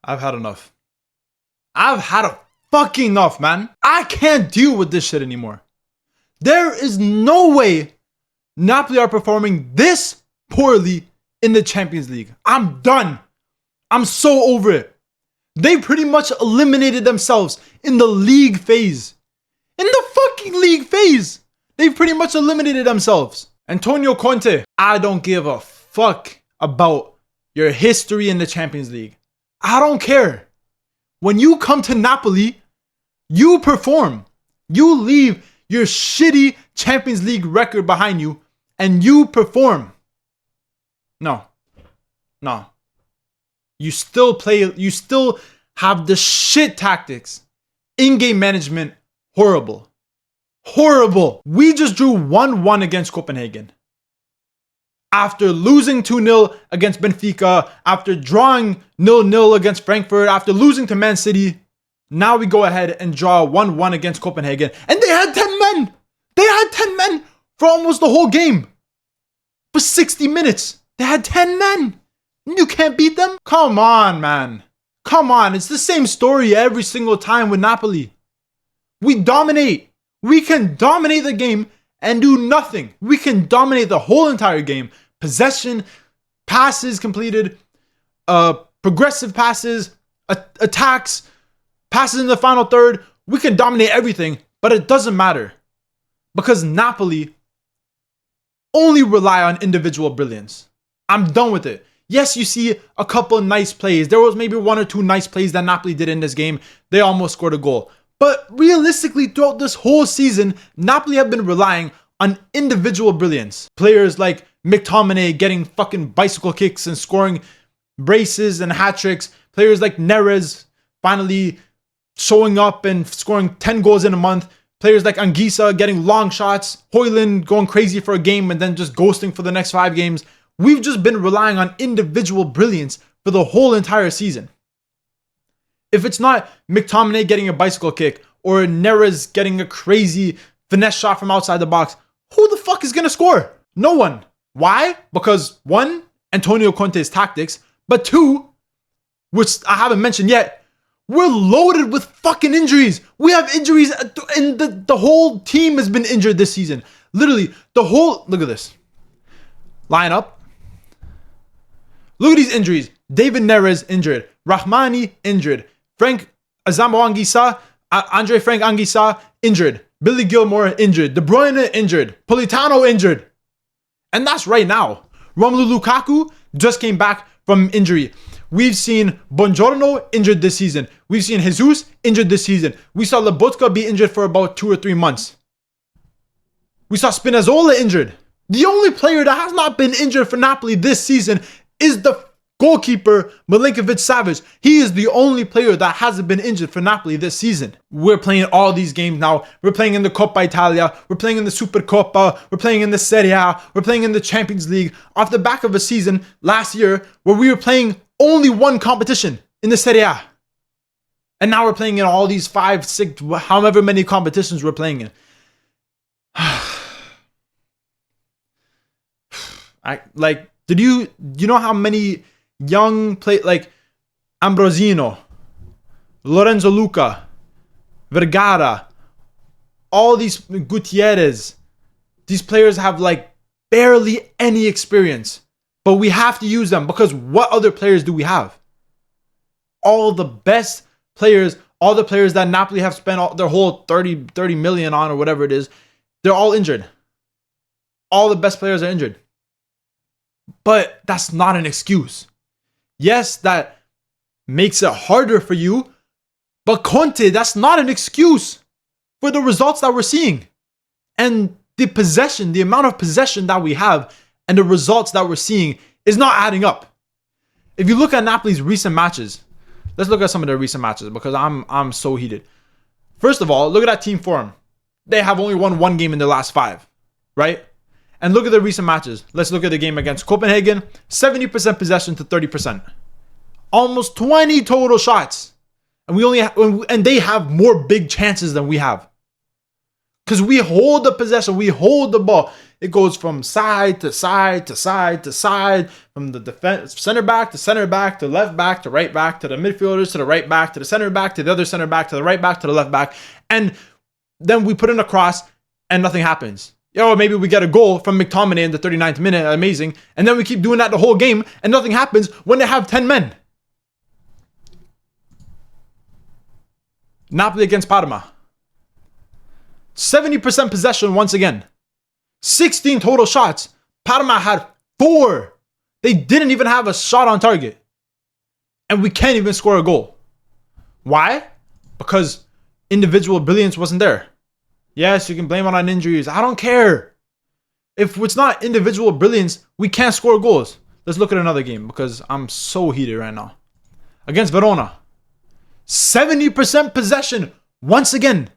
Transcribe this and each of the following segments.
I've had enough. I've had a fucking enough, man. I can't deal with this shit anymore. There is no way Napoli are performing this poorly in the Champions League. I'm done. I'm so over it. They pretty much eliminated themselves in the league phase. In the fucking league phase. They've pretty much eliminated themselves. Antonio Conte, I don't give a fuck about your history in the Champions League. I don't care. When you come to Napoli, you perform. You leave your shitty Champions League record behind you and you perform. No. You still play, you still have the shit tactics. In-game management, horrible. Horrible. We just drew 1-1 against Copenhagen. After losing 2-0 against Benfica, after drawing 0-0 against Frankfurt, after losing to Man City, now we go ahead and draw 1-1 against Copenhagen. And they had 10 men. They had 10 men for almost the whole game. For 60 minutes. They had 10 men. You can't beat them? Come on, man. Come on. It's the same story every single time with Napoli. We dominate. We can dominate the game and do nothing. We can dominate the whole entire game. Possession, passes completed, progressive passes, attacks, passes in the final third. We can dominate everything, but it doesn't matter. Because Napoli only rely on individual brilliance. I'm done with it. Yes, you see a couple of nice plays. There was maybe 1 or 2 nice plays that Napoli did in this game. They almost scored a goal. But realistically, throughout this whole season, Napoli have been relying on individual brilliance. Players like McTominay getting fucking bicycle kicks and scoring braces and hat tricks. Players like Neres finally showing up and scoring 10 goals in a month. Players like Anguissa getting long shots. Højlund going crazy for a game and then just ghosting for the next 5 games. We've just been relying on individual brilliance for the whole entire season. If it's not McTominay getting a bicycle kick or Neres getting a crazy finesse shot from outside the box, who the fuck is going to score? No one. Why? Because 1, Antonio Conte's tactics, but 2, which I haven't mentioned yet, we're loaded with fucking injuries. We have injuries and the whole team has been injured this season. Literally, look at this. Line up. Look at these injuries. David Neres injured. Rahmani injured. Frank Anguissa, Andre Frank Anguissa injured. Billy Gilmore injured. De Bruyne injured. Politano injured. And that's right now. Romelu Lukaku just came back from injury. We've seen Buongiorno injured this season. We've seen Jesus injured this season. We saw Lobotka be injured for about 2 or 3 months. We saw Spinazzola injured. The only player that has not been injured for Napoli this season is the goalkeeper, Milinkovic-Savic. He is the only player that hasn't been injured for Napoli this season. We're playing all these games now. We're playing in the Coppa Italia. We're playing in the Supercoppa. We're playing in the Serie A. We're playing in the Champions League. Off the back of a season last year where we were playing only one competition in the Serie A. And now we're playing in all these 5, 6, however many competitions we're playing in. Did you know how many young like Ambrosino, Lorenzo Luca, Vergara, all these Gutierrez, these players have like barely any experience, but we have to use them because what other players do we have? All the best players, all the players that Napoli have spent their whole 30 million on or whatever it is, they're all injured. All the best players are injured. But that's not an excuse. Yes, that makes it harder for you. But Conte, that's not an excuse for the results that we're seeing. And the amount of possession that we have and the results that we're seeing is not adding up. If you look at Napoli's recent matches, let's look at some of their recent matches because I'm so heated. First of all, look at that team form. They have only won 1 game in their last 5, right? And look at the recent matches. Let's look at the game against Copenhagen. 70% possession to 30%. Almost 20 total shots. And they have more big chances than we have. Because we hold the possession, we hold the ball. It goes from side to side to side to side, from the defense, center back to left back to right back to the midfielders to the right back to the center back to the other center back to the right back to the left back. And then we put in a cross and nothing happens. Maybe we get a goal from McTominay in the 39th minute, amazing. And then we keep doing that the whole game and nothing happens when they have 10 men. Napoli against Parma. 70% possession once again. 16 total shots. Parma had 4. They didn't even have a shot on target. And we can't even score a goal. Why? Because individual brilliance wasn't there. Yes, you can blame it on injuries. I don't care. If it's not individual brilliance, we can't score goals. Let's look at another game because I'm so heated right now. Against Verona. 70% possession once again.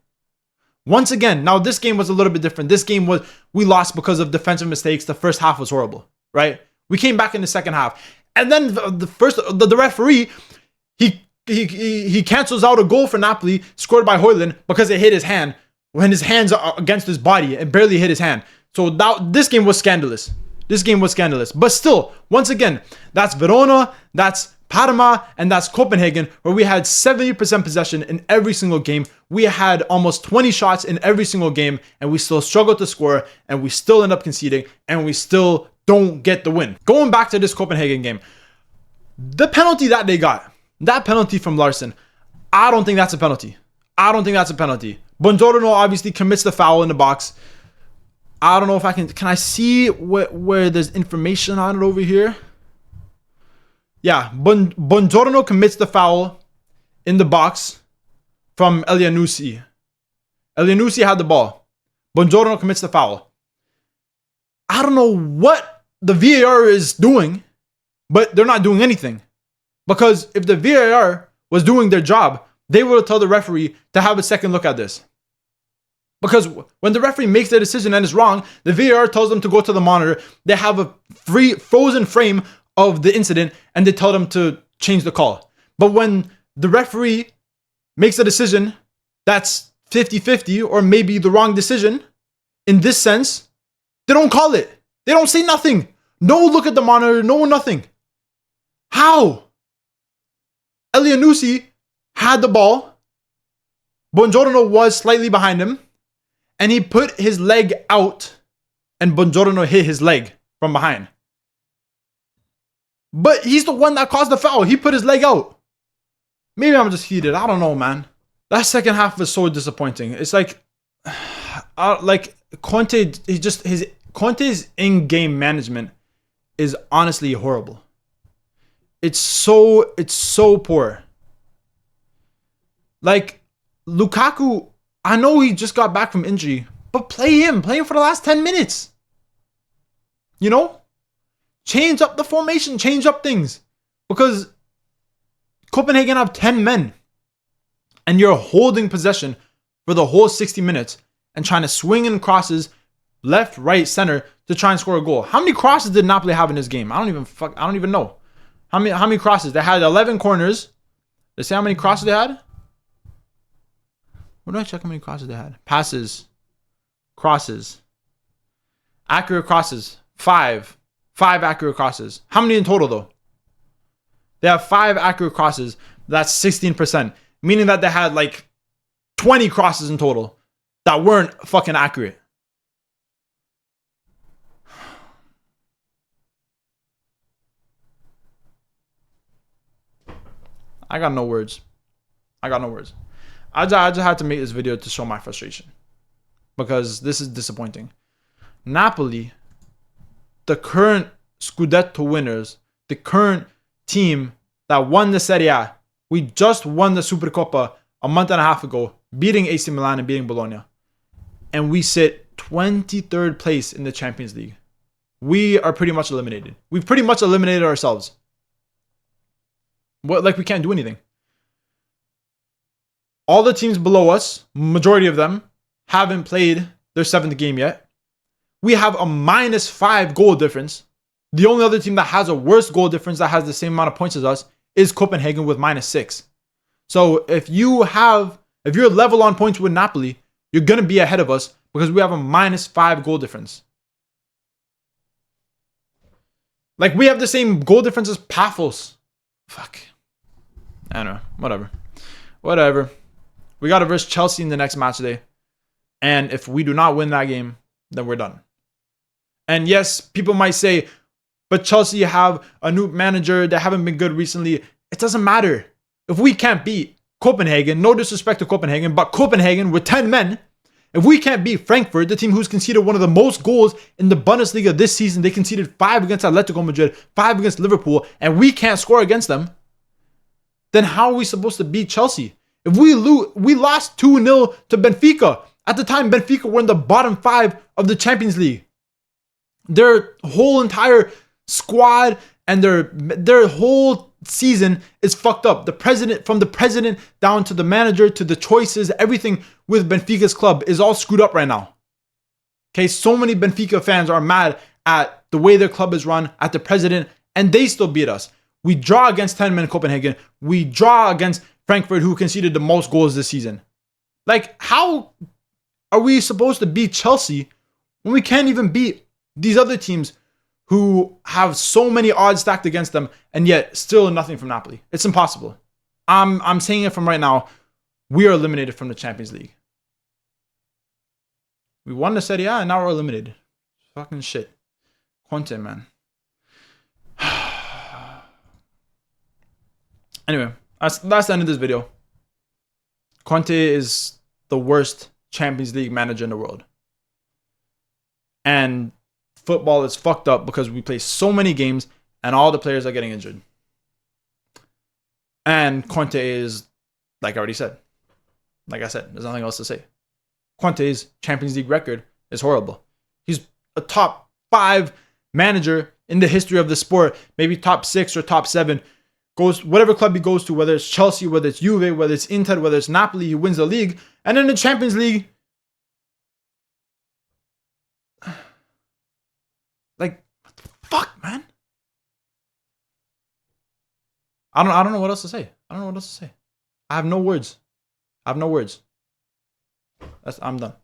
Once again. Now, this game was a little bit different. This game we lost because of defensive mistakes. The first half was horrible, right? We came back in the second half. And then the referee, he cancels out a goal for Napoli, scored by Højlund because it hit his hand. When his hands are against his body, it barely hit his hand. So this game was scandalous. This game was scandalous. But still, once again, that's Verona, that's Parma, and that's Copenhagen, where we had 70% possession in every single game. We had almost 20 shots in every single game, and we still struggled to score, and we still end up conceding, and we still don't get the win. Going back to this Copenhagen game, the penalty that they got, that penalty from Larsen, I don't think that's a penalty. I don't think that's a penalty. Buongiorno obviously commits the foul in the box. I don't know if I can I see where there's information on it over here? Yeah, Buongiorno commits the foul in the box from Elianussi. Elianussi had the ball. Buongiorno commits the foul. I don't know what the VAR is doing, but they're not doing anything. Because if the VAR was doing their job, they would tell the referee to have a second look at this. Because when the referee makes their decision and it's wrong, the VAR tells them to go to the monitor. They have a frozen frame of the incident and they tell them to change the call. But when the referee makes a decision that's 50-50 or maybe the wrong decision, in this sense, they don't call it. They don't say nothing. No look at the monitor, no nothing. How? Elianussi had the ball. Buongiorno was slightly behind him. And he put his leg out. And Buongiorno hit his leg from behind. But he's the one that caused the foul. He put his leg out. Maybe I'm just heated. I don't know, man. That second half was so disappointing. It's like Conte, Conte's in-game management is honestly horrible. It's so poor. Like, Lukaku, I know he just got back from injury, but play him for the last 10 minutes. You know? Change up the formation, change up things. Because Copenhagen have 10 men. And you're holding possession for the whole 60 minutes and trying to swing in crosses left, right, center to try and score a goal. How many crosses did Napoli have in this game? I don't even know. How many crosses? They had 11 corners. They say how many crosses they had? Where do I check how many crosses they had? Passes. Crosses. Accurate crosses. 5. 5 accurate crosses. How many in total though? They have 5 accurate crosses. That's 16%. Meaning that they had like 20 crosses in total that weren't fucking accurate. I got no words. I just had to make this video to show my frustration. Because this is disappointing. Napoli, the current Scudetto winners, the current team that won the Serie A, we just won the Supercoppa a month and a half ago, beating AC Milan and beating Bologna. And we sit 23rd place in the Champions League. We are pretty much eliminated. We've pretty much eliminated ourselves. We can't do anything. All the teams below us, majority of them, haven't played their 7th game yet. We have a -5 goal difference. The only other team that has a worse goal difference that has the same amount of points as us is Copenhagen with -6. So if you're level on points with Napoli, you're going to be ahead of us because we have a -5 goal difference. Like, we have the same goal difference as Paphos. Fuck. I don't know. Whatever. We got to verse Chelsea in the next match today. And if we do not win that game, then we're done. And yes, people might say, but Chelsea have a new manager. They haven't been good recently. It doesn't matter. If we can't beat Copenhagen, no disrespect to Copenhagen, but Copenhagen with 10 men, if we can't beat Frankfurt, the team who's conceded one of the most goals in the Bundesliga this season, they conceded 5 against Atletico Madrid, 5 against Liverpool, and we can't score against them, then how are we supposed to beat Chelsea? If we lost 2-0 to Benfica. At the time, Benfica were in the bottom 5 of the Champions League. Their whole entire squad and their whole season is fucked up. From the president down to the manager to the choices, everything with Benfica's club is all screwed up right now. Okay, so many Benfica fans are mad at the way their club is run, at the president, and they still beat us. We draw against 10 men Copenhagen. We draw against Frankfurt, who conceded the most goals this season. Like, how are we supposed to beat Chelsea when we can't even beat these other teams who have so many odds stacked against them, and yet still nothing from Napoli? It's impossible. I'm saying it from right now. We are eliminated from the Champions League. We won the Serie A, and now we're eliminated. Fucking shit. Conte, man. Anyway, that's the end of this video. Conte is the worst Champions League manager in the world. And football is fucked up because we play so many games and all the players are getting injured. And Conte is, like I said, there's nothing else to say. Conte's Champions League record is horrible. He's a top 5 manager in the history of the sport, maybe top 6 or top 7. Goes whatever club he goes to, whether it's Chelsea, whether it's Juve, whether it's Inter, whether it's Napoli, he wins the league. And in the Champions League, like, what the fuck, man? I don't know what else to say. I have no words. I'm done.